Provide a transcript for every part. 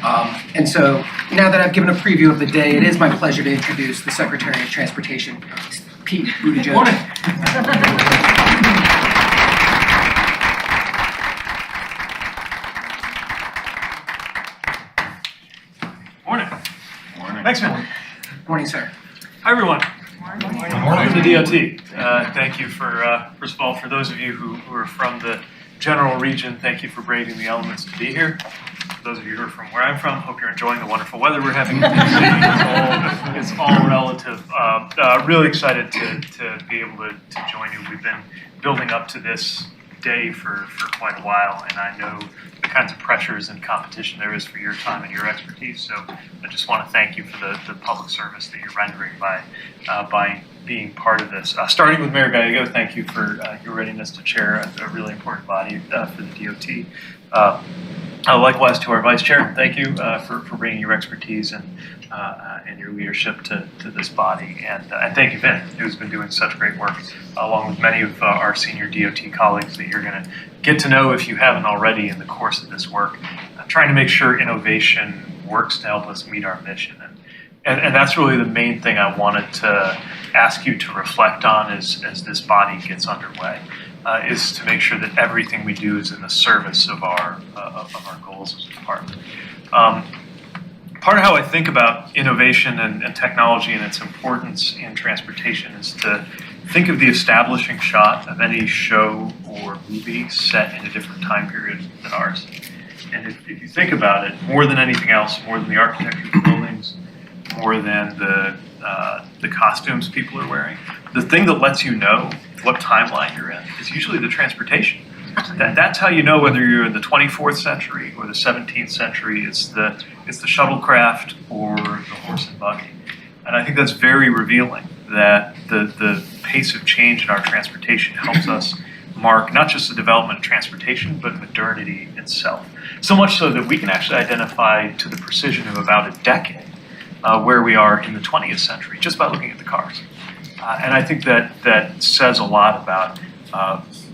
And so now that I've given a preview of the day, it is my pleasure to introduce the Secretary of Transportation, Pete Buttigieg. Morning. Morning. Morning. Thanks, man. Morning, sir. Hi, everyone. Morning. Welcome to DOT. Thank you for, first of all, for those of you who are from the general region, thank you for braving the elements to be here. For those of you who are from where I'm from, hope you're enjoying the wonderful weather we're having in DC. It's all relative. Really excited to be able to join you. We've been building up to this day for quite a while, and I know the kinds of pressures and competition there is for your time and your expertise. So I just want to thank you for the public service that you're rendering by being part of this. Starting with Mayor Gallego, thank you for your readiness to chair a really important body for the DOT. Likewise to our Vice Chair, thank you for bringing your expertise and your leadership to this body. And thank you, Vin, who's been doing such great work, along with many of our senior DOT colleagues that you're going to get to know if you haven't already in the course of this work, trying to make sure innovation works to help us meet our mission. And that's really the main thing I wanted to ask you to reflect on as this body gets underway, is to make sure that everything we do is in the service of our goals as a department. Part of how I think about innovation and technology and its importance in transportation is to think of the establishing shot of any show or movie set in a different time period than ours. And if you think about it, more than anything else, more than the architecture of the buildings, more than the costumes people are wearing, the thing that lets you know what timeline you're in is usually the transportation. That's how you know whether you're in the 24th century or the 17th century. It's the shuttlecraft or the horse and buggy. And I think that's very revealing that the pace of change in our transportation helps us mark not just the development of transportation, but modernity itself. So much so that we can actually identify to the precision of about a decade where we are in the 20th century, just by looking at the cars. And I think that says a lot about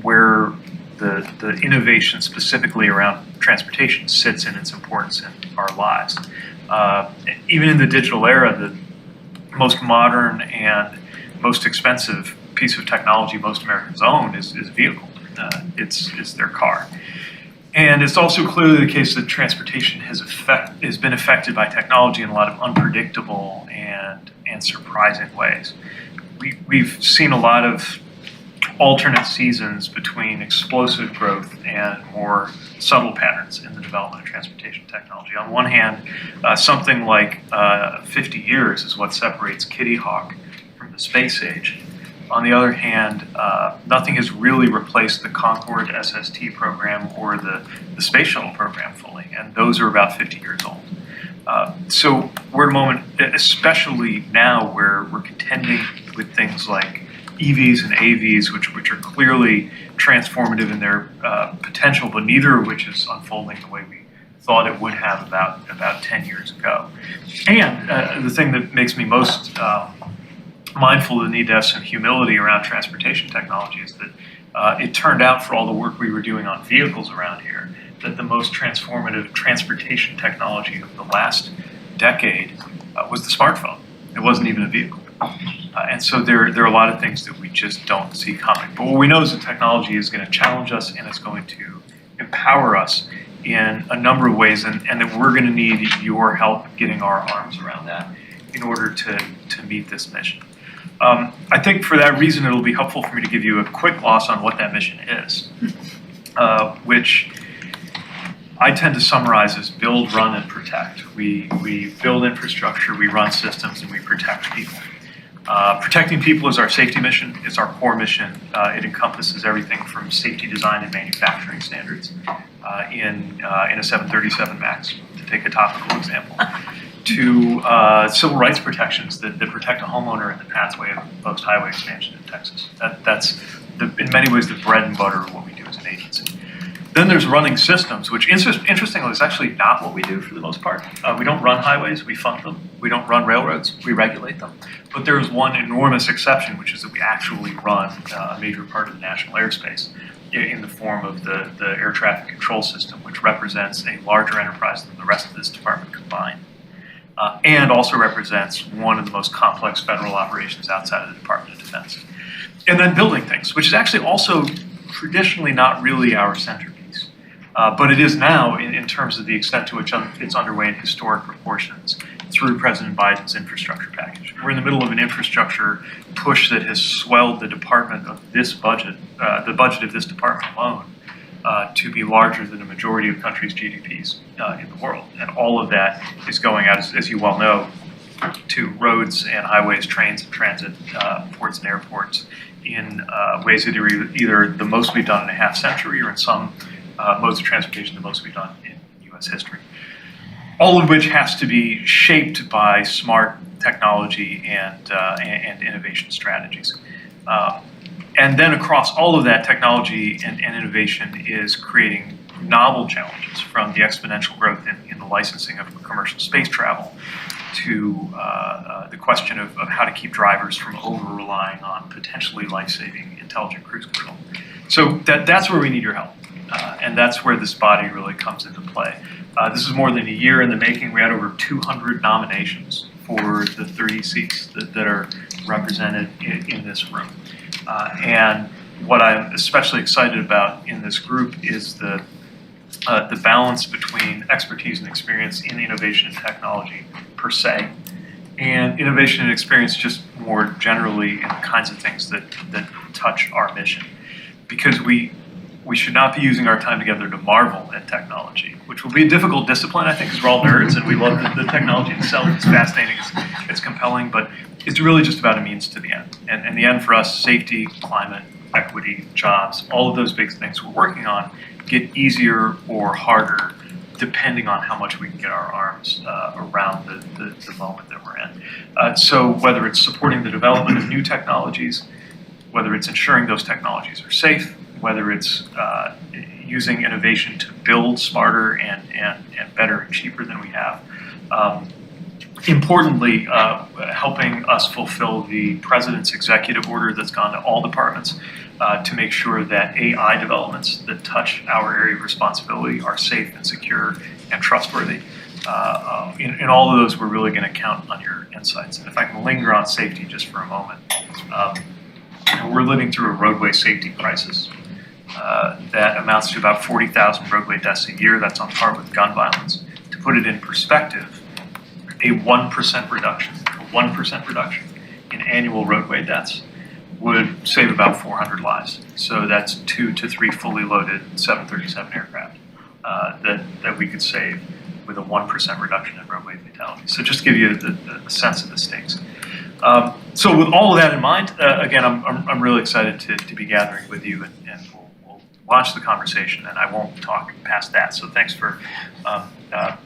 where the innovation specifically around transportation sits in its importance in our lives. Even in the digital era, the most modern and most expensive piece of technology most Americans own is a vehicle. It's their car. And it's also clearly the case that transportation has been affected by technology in a lot of unpredictable and surprising ways. We've seen a lot of alternate seasons between explosive growth and more subtle patterns in the development of transportation technology. On one hand, something like 50 years is what separates Kitty Hawk from the space age. On the other hand, nothing has really replaced the Concorde SST program or the Space Shuttle program fully, and those are about 50 years old. So we're at a moment, especially now, where we're contending with things like EVs and AVs, which are clearly transformative in their potential, but neither of which is unfolding the way we thought it would have about 10 years ago. And the thing that makes me most mindful of the need to have some humility around transportation technology is that it turned out, for all the work we were doing on vehicles around here, that the most transformative transportation technology of the last decade was the smartphone. It wasn't even a vehicle. And so there are a lot of things that we just don't see coming. But what we know is that technology is going to challenge us and it's going to empower us in a number of ways, and that we're going to need your help getting our arms around that in order to meet this mission. I think for that reason, it'll be helpful for me to give you a quick gloss on what that mission is, which I tend to summarize as build, run, and protect. We build infrastructure, we run systems, and we protect people. Protecting people is our safety mission. It's our core mission. It encompasses everything from safety design and manufacturing standards in a 737 MAX, to take a topical example, to civil rights protections that protect a homeowner in the pathway of proposed highway expansion in Texas. That's in many ways the bread and butter of what we do as an agency. Then there's running systems, which interestingly is actually not what we do for the most part. We don't run highways, we fund them. We don't run railroads, we regulate them. But there is one enormous exception, which is that we actually run a major part of the national airspace. in the form of the air traffic control system, which represents a larger enterprise than the rest of this department combined, and also represents one of the most complex federal operations outside of the Department of Defense. And then building things, which is actually also traditionally not really our centerpiece, but it is now in terms of the extent to which it's underway in historic proportions through President Biden's infrastructure package. We're in the middle of an infrastructure push that has swelled the department of this budget, the budget of this department alone, to be larger than a majority of countries' GDPs in the world. And all of that is going out, as you well know, to roads and highways, trains and transit, ports and airports in ways that are either the most we've done in a half century or in some modes of transportation the most we've done in U.S. history. All of which has to be shaped by smart technology and innovation strategies. And then across all of that, technology and innovation is creating novel challenges, from the exponential growth in the licensing of commercial space travel to the question of how to keep drivers from over-relying on potentially life-saving intelligent cruise control. So that's where we need your help. And that's where this body really comes into play. This is more than a year in the making. We had over 200 nominations for the 30 seats that are represented in this room. And what I'm especially excited about in this group is the balance between expertise and experience in innovation and technology per se, and innovation and experience just more generally in the kinds of things that touch our mission. Because we should not be using our time together to marvel at technology, which will be a difficult discipline, I think, because we're all nerds and we love the technology itself. It's fascinating, it's compelling, but it's really just about a means to the end. And the end for us, safety, climate, equity, jobs, all of those big things we're working on get easier or harder depending on how much we can get our arms around the moment that we're in. So whether it's supporting the development of new technologies, whether it's ensuring those technologies are safe, whether it's using innovation to build smarter and better and cheaper than we have. Importantly, helping us fulfill the President's executive order that's gone to all departments to make sure that AI developments that touch our area of responsibility are safe and secure and trustworthy. In all of those, we're really going to count on your insights. And if I can linger on safety just for a moment, we're living through a roadway safety crisis that amounts to about 40,000 roadway deaths a year. That's on par with gun violence. To put it in perspective, a 1% reduction in annual roadway deaths would save about 400 lives. So that's 2 to 3 fully loaded 737 aircraft that we could save with a 1% reduction in roadway fatalities. So just to give you the sense of the stakes. So with all of that in mind, again, I'm really excited to be gathering with you, and we'll launch the conversation, and I won't talk past that. So thanks for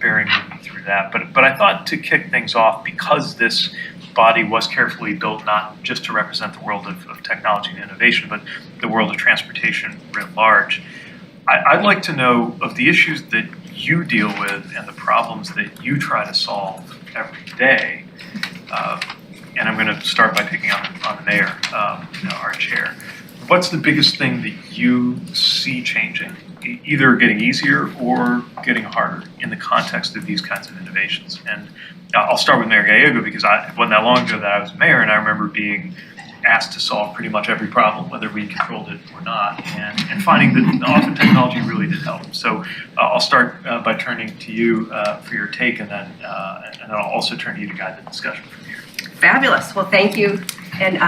bearing with me through that. But I thought to kick things off, because this body was carefully built not just to represent the world of technology and innovation, but the world of transportation writ large, I'd like to know of the issues that you deal with and the problems that you try to solve every day. And I'm going to start by picking on the mayor, our chair. What's the biggest thing that you see changing, either getting easier or getting harder in the context of these kinds of innovations? And I'll start with Mayor Gallego, because it wasn't that long ago that I was mayor, and I remember being asked to solve pretty much every problem, whether we controlled it or not, and finding that often technology really did help. So I'll start by turning to you for your take, and then I'll also turn to you to guide the discussion from here. Fabulous. Well, thank you. And